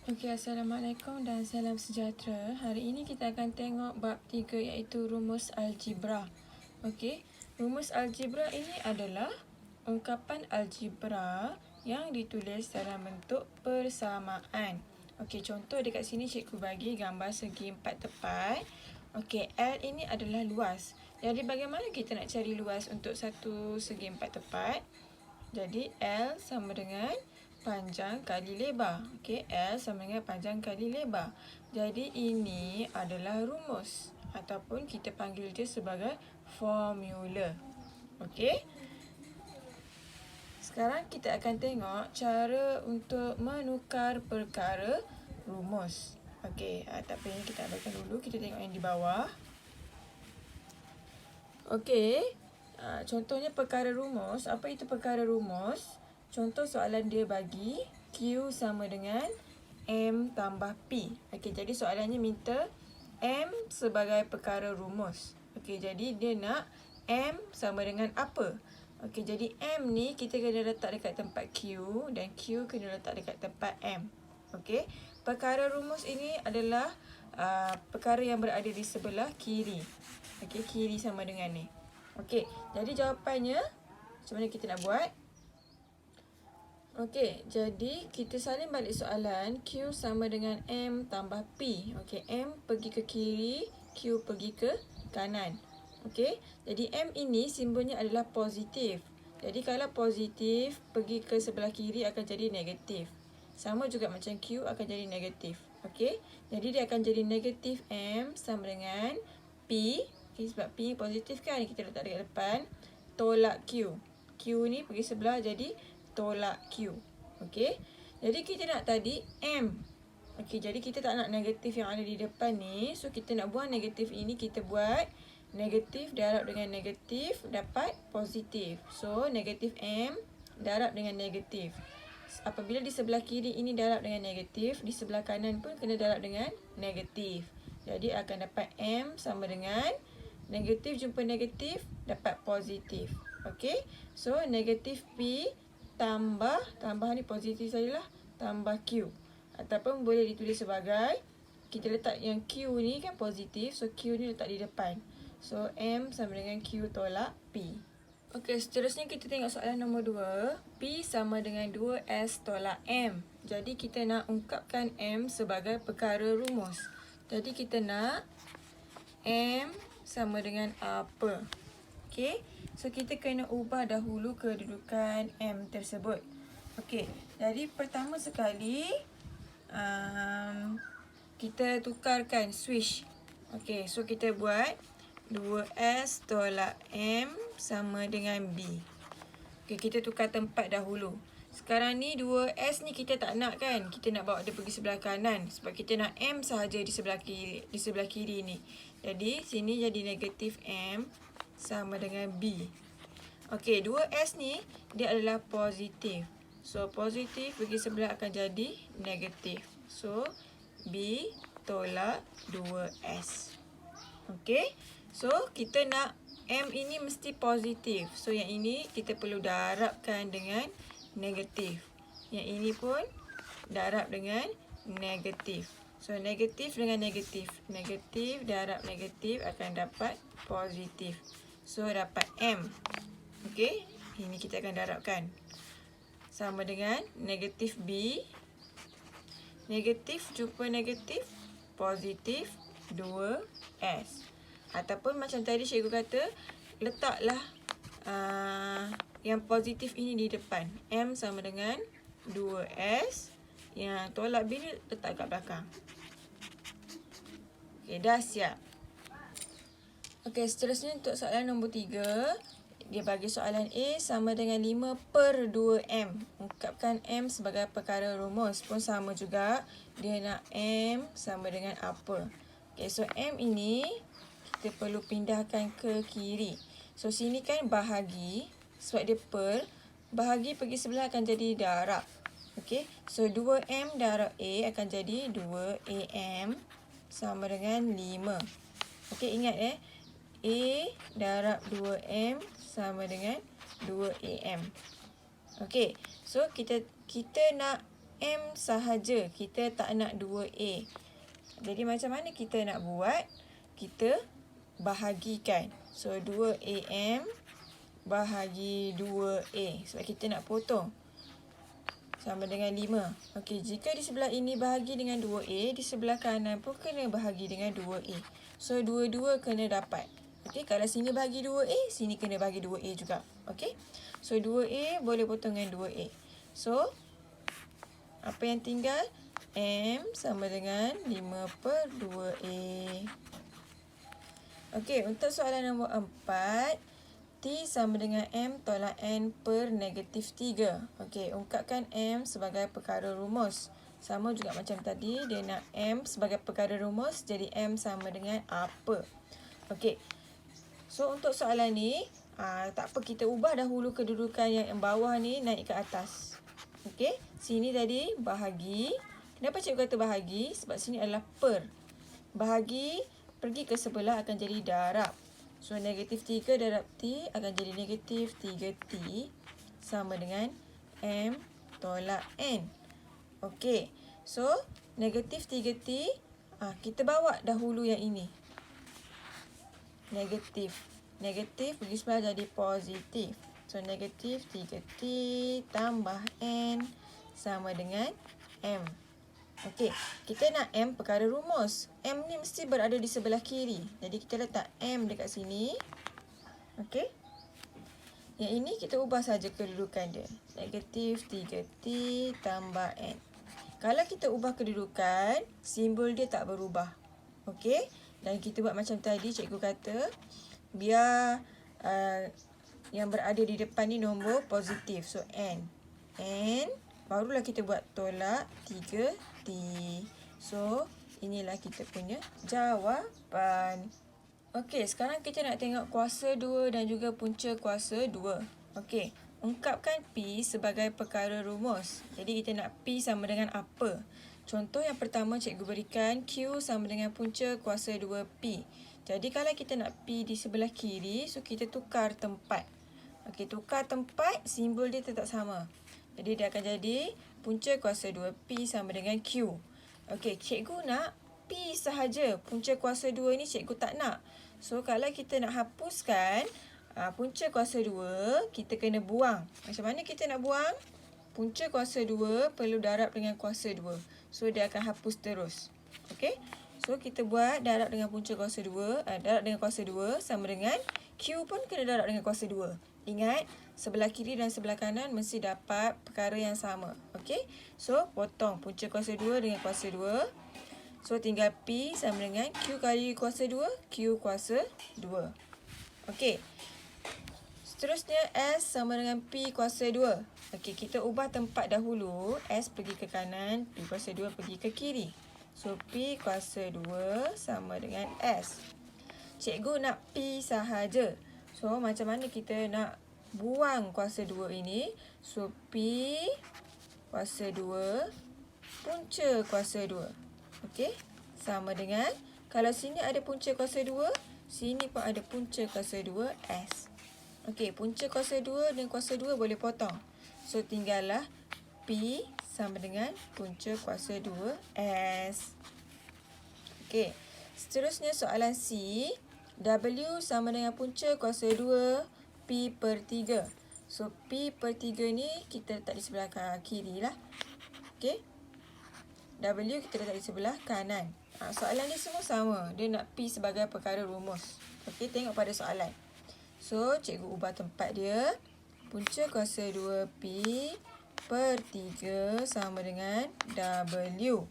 Okey, Assalamualaikum dan salam sejahtera. Hari ini kita akan tengok bab 3 iaitu rumus algebra. Okey, rumus algebra ini adalah ungkapan algebra yang ditulis dalam bentuk persamaan. Okey, contoh dekat sini cikgu bagi gambar segi empat tepat. Okey, L ini adalah luas. Jadi bagaimana kita nak cari luas untuk satu segi empat tepat? Jadi L sama dengan panjang kali lebar. Okey, L sama dengan panjang kali lebar. Jadi ini adalah rumus ataupun kita panggil dia sebagai formula. Okey. Sekarang kita akan tengok cara untuk menukar perkara rumus. Okey, tak payah kita abaikan dulu. Kita tengok yang di bawah. Okey. Contohnya perkara rumus. Apa itu perkara rumus? Contoh soalan dia bagi Q sama dengan M tambah P. Okey, jadi soalannya minta M sebagai perkara rumus. Okey, jadi dia nak M sama dengan apa? Okey, jadi M ni kita kena letak dekat tempat Q dan Q kena letak dekat tempat M. Okey, perkara rumus ini adalah perkara yang berada di sebelah kiri. Okey, kiri sama dengan ni. Okey, jadi jawapannya macam mana kita nak buat? Okey, jadi kita salin balik soalan. Q sama dengan M tambah P. Okey, M pergi ke kiri, Q pergi ke kanan. Okey, jadi M ini simbolnya adalah positif. Jadi kalau positif pergi ke sebelah kiri akan jadi negatif. Sama juga macam Q akan jadi negatif. Okey, jadi dia akan jadi negatif M sama dengan P. Okay, sebab P positif kan, kita letak dekat depan. Tolak Q. Q ni pergi sebelah jadi tolak Q. Okey. Jadi kita nak tadi M. Okey, jadi kita tak nak negatif yang ada di depan ni. So kita nak buang negatif ini, kita buat negatif darab dengan negatif dapat positif. So negatif M darab dengan negatif. Apabila di sebelah kiri ini darab dengan negatif, di sebelah kanan pun kena darab dengan negatif. Jadi akan dapat M sama dengan negatif jumpa negatif dapat positif. Okey. So negatif P tambah ni positif sajalah, tambah Q. Ataupun boleh ditulis sebagai, kita letak yang Q ni kan positif, so Q ni letak di depan. So M sama dengan Q tolak P. Okey, seterusnya kita tengok soalan nombor 2. P sama dengan 2S tolak M. Jadi kita nak ungkapkan M sebagai perkara rumus. Jadi kita nak M sama dengan apa? Okey, so kita kena ubah dahulu kedudukan M tersebut. Okey, jadi pertama sekali kita tukarkan switch. Okey, so kita buat 2S tolak M sama dengan B. Okey, kita tukar tempat dahulu. Sekarang ni 2S ni kita tak nak kan? Kita nak bawa dia pergi sebelah kanan sebab kita nak M sahaja di sebelah kiri ni. Jadi sini jadi negatif M sama dengan B. Okey, 2S ni dia adalah positif. So positif pergi sebelah akan jadi negatif. So B tolak 2S. Okey. So kita nak M ini mesti positif. So yang ini kita perlu darabkan dengan negatif. Yang ini pun darab dengan negatif. So negatif dengan negatif. Negatif darab negatif akan dapat positif. So dapat M. Okey, ini kita akan darabkan. Sama dengan negatif B. Negatif jumpa negatif, positif 2S. Ataupun macam tadi cikgu kata, letaklah yang positif ini di depan. M sama dengan 2S. Yang tolak B ni letak kat belakang. Okey, dah siap. Okey, seterusnya untuk soalan nombor 3. Dia bagi soalan A sama dengan 5/2M. Ungkapkan M sebagai perkara rumus. Pun sama juga. Dia nak M sama dengan apa. Okey, so M ini kita perlu pindahkan ke kiri. So sini kan bahagi. Sebab dia per. Bahagi pergi sebelah akan jadi darab. Okey, so 2M darab A akan jadi 2AM sama dengan 5. Okey, ingat A darab 2M sama dengan 2AM. Okey, so kita nak M sahaja. Kita tak nak 2A. Jadi macam mana kita nak buat? Kita bahagikan. So 2AM bahagi 2A. Sebab kita nak potong. Sama dengan 5. Okey, jika di sebelah ini bahagi dengan 2A, di sebelah kanan pun kena bahagi dengan 2A. So dua-dua kena dapat. Okey, kalau sini bahagi 2A, sini kena bahagi 2A juga. Okey. So 2A boleh potong dengan 2A. So apa yang tinggal? M sama dengan 5/2A. Okey, untuk soalan nombor 4, T sama dengan M tolak N per -3. Okey, ungkapkan M sebagai perkara rumus. Sama juga macam tadi, dia nak M sebagai perkara rumus, jadi M sama dengan apa? Okey, so untuk soalan ni, tak apa, kita ubah dahulu kedudukan yang bawah ni naik ke atas. Okey, sini tadi bahagi. Kenapa cikgu kata bahagi? Sebab sini adalah per. Bahagi pergi ke sebelah akan jadi darab. So -3 darab T akan jadi -3T sama dengan M tolak N. Okey, so -3T, kita bawa dahulu yang ini. Negatif pergi sebelah jadi positif. So -3T tambah N sama dengan M. Okey, kita nak M perkara rumus. M ni mesti berada di sebelah kiri. Jadi kita letak M dekat sini. Okey. Yang ini kita ubah saja kedudukan dia. -3T tambah N. Kalau kita ubah kedudukan, simbol dia tak berubah. Okey. Dan kita buat macam tadi, cikgu kata, biar yang berada di depan ni nombor positif. So N. Barulah kita buat tolak 3T. So, inilah kita punya jawapan. Okey, sekarang kita nak tengok kuasa 2 dan juga punca kuasa 2. Okey, ungkapkan P sebagai perkara rumus. Jadi, kita nak P sama dengan apa? Contoh yang pertama cikgu berikan Q sama dengan punca kuasa 2P. Jadi, kalau kita nak P di sebelah kiri, so kita tukar tempat. Okey, tukar tempat, simbol dia tetap sama. Jadi, dia akan jadi punca kuasa 2P sama dengan Q. Okey, cikgu nak P sahaja. Punca kuasa 2 ni cikgu tak nak. So, kalau kita nak hapuskan punca kuasa 2, kita kena buang. Macam mana kita nak buang? Punca kuasa 2 perlu darab dengan kuasa 2. So, dia akan hapus terus. Okey? So, kita buat darab dengan punca kuasa 2. Darab dengan kuasa 2 sama dengan Q pun kena darab dengan kuasa 2. Ingat, sebelah kiri dan sebelah kanan mesti dapat perkara yang sama. Okey? So, potong punca kuasa 2 dengan kuasa 2. So, tinggal P sama dengan Q kali kuasa 2, Q kuasa 2. Okey. Seterusnya, S sama dengan P kuasa 2. Okey, kita ubah tempat dahulu. S pergi ke kanan, P kuasa 2 pergi ke kiri. So, P kuasa 2 sama dengan S. Cikgu nak P sahaja. So, macam mana kita nak buang kuasa 2 ini? So, P kuasa 2 punca kuasa 2. Okey? Sama dengan, kalau sini ada punca kuasa 2, sini pun ada punca kuasa 2 S. Okey, punca kuasa 2 dan kuasa 2 boleh potong. So, tinggallah P sama dengan punca kuasa 2 S. Okey, seterusnya soalan C. W sama dengan punca kuasa 2 P per 3. So, P per 3 ni kita letak di sebelah kiri lah. Okey. W kita letak di sebelah kanan. Soalan ni semua sama. Dia nak P sebagai perkara rumus. Okey, tengok pada soalan. So, cikgu ubah tempat dia. Punca kuasa 2P per 3 sama dengan W.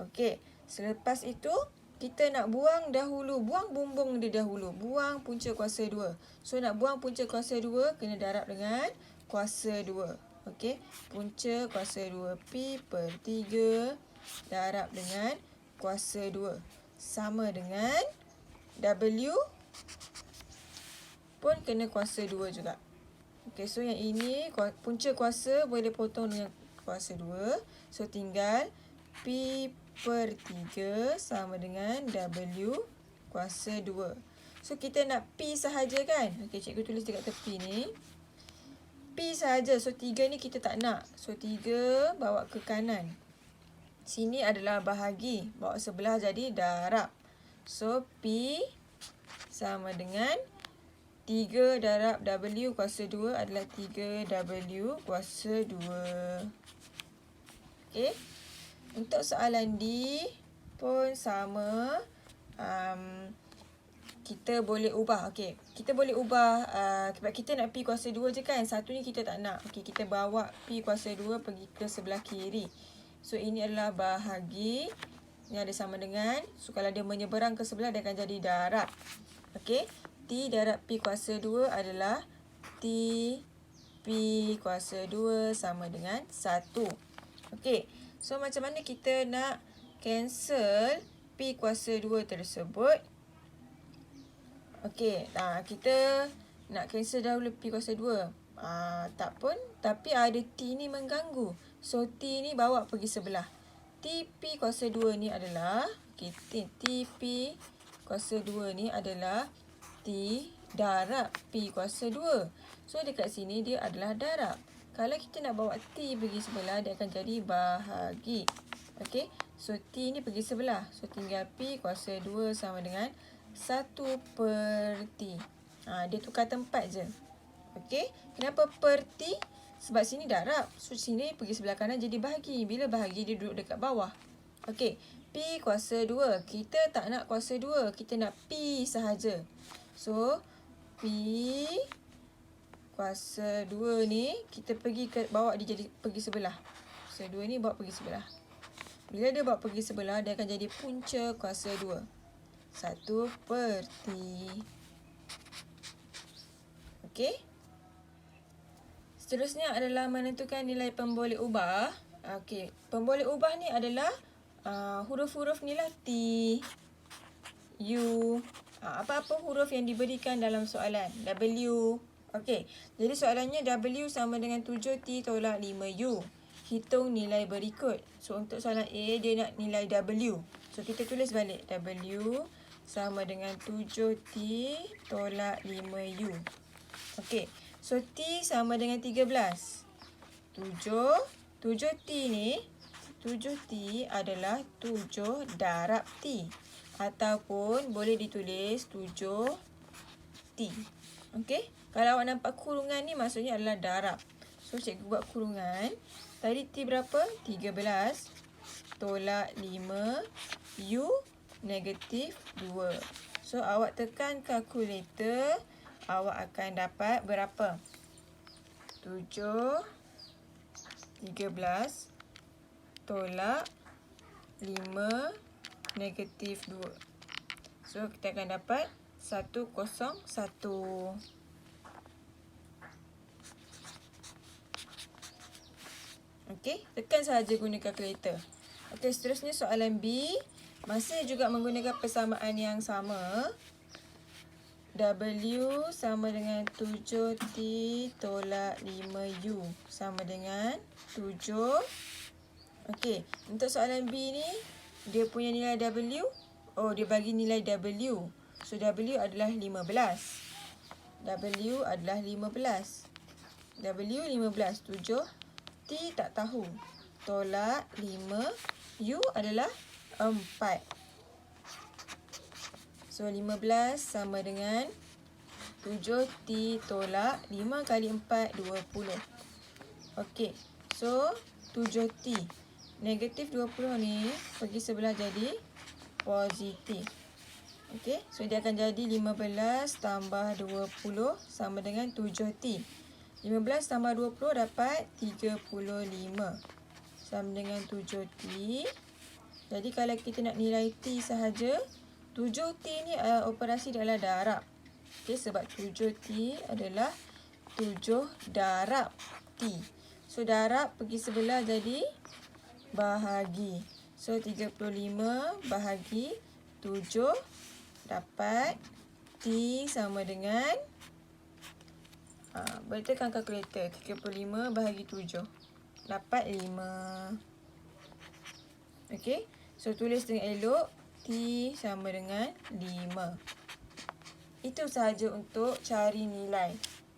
Okey, selepas itu, kita nak buang dahulu. Buang bumbung dia dahulu. Buang punca kuasa 2. So, nak buang punca kuasa 2, kena darab dengan kuasa 2. Okey. Punca kuasa 2P per 3 darab dengan kuasa 2. Sama dengan W pun kena kuasa 2 juga. Okey, so yang ini punca kuasa boleh potong dengan kuasa 2. So, tinggal P per 3 sama dengan W kuasa 2. So, kita nak P sahaja kan? Okey, cikgu tulis dekat tepi ni. P sahaja. So 3 ni kita tak nak. So 3 bawa ke kanan. Sini adalah bahagi. Bawa sebelah jadi darab. So P sama dengan 3 darab W kuasa 2 adalah 3W kuasa 2. Okey. Untuk soalan D pun sama. Kita boleh ubah. Okey, kita boleh ubah sebab kita nak P kuasa 2 je kan. Satu ni kita tak nak. Okey, kita bawa P kuasa 2 pergi ke sebelah kiri. So ini adalah bahagi. Ini ada sama dengan. So kalau dia menyeberang ke sebelah dia akan jadi darab. Okey, T darab P kuasa 2 adalah T P kuasa 2 sama dengan 1. Okey, so macam mana kita nak cancel P kuasa 2 tersebut? Okey, kita nak cancel dahulu P kuasa 2. Tak pun, tapi ada T ni mengganggu. So T ni bawa pergi sebelah. TP kuasa 2 ni adalah, TP kuasa 2 ni adalah T darab P kuasa 2. So dekat sini dia adalah darab. Kalau kita nak bawa T pergi sebelah, dia akan jadi bahagi. Okey, so T ni pergi sebelah. So tinggal P kuasa 2 sama dengan 1/T. Dia tukar tempat je. Okey, kenapa per T? Sebab sini darab. So sini pergi sebelah kanan jadi bahagi. Bila bahagi dia duduk dekat bawah. Okey, P kuasa 2. Kita tak nak kuasa 2. Kita nak P sahaja. So P kuasa 2 ni kita bawa dia jadi pergi sebelah. Kuasa 2 ni bawa pergi sebelah. Bila dia bawa pergi sebelah, dia akan jadi punca kuasa 2. 1/T. Okey. Seterusnya adalah menentukan nilai pemboleh ubah. Okey, pemboleh ubah ni adalah huruf-huruf ni lah T, U, apa-apa huruf yang diberikan dalam soalan. W. Okey, jadi soalannya W sama dengan 7T tolak 5U. Hitung nilai berikut. So untuk soalan A, dia nak nilai W. So kita tulis balik. W sama dengan 7T tolak 5U. Okey, so T sama dengan 13. 7T ni, 7T adalah 7 darab T. Ataupun boleh ditulis 7T. Okey, kalau awak nampak kurungan ni maksudnya adalah darab. So cikgu buat kurungan. Tadi T berapa? 13 tolak 5U negatif 2. So awak tekan kalkulator, awak akan dapat berapa? 7 13 tolak 5 negatif 2. So kita akan dapat 101. Okey, tekan sahaja guna kalkulator. Okey, seterusnya soalan B. Masih juga menggunakan persamaan yang sama. W sama dengan 7T tolak 5U sama dengan 7. Okey, untuk soalan B ni, dia punya nilai W. Oh, dia bagi nilai W. So, W adalah 15. W adalah 15. W 15. 7. T tak tahu. Tolak 5. U adalah 4. So 15 sama dengan 7T tolak 5 kali 4 20. Okey. So 7T. Negatif 20 ni pergi sebelah jadi positif. Okey. So dia akan jadi 15 tambah 20 sama dengan 7T. 15 tambah 20 dapat 35. Sama dengan 7T. Jadi kalau kita nak nilai T sahaja, 7T ni operasi dia adalah darab. Okey, sebab 7T adalah 7 darab T. So darab pergi sebelah jadi bahagi. So 35 bahagi 7 dapat T sama dengan boleh tekan kalkulator. 35 bahagi 7 dapat 5. Okey. So tulis dengan elok. T sama dengan 5. Itu sahaja untuk cari nilai.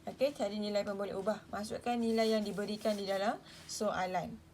Okey, cari nilai pun boleh ubah. Masukkan nilai yang diberikan di dalam soalan.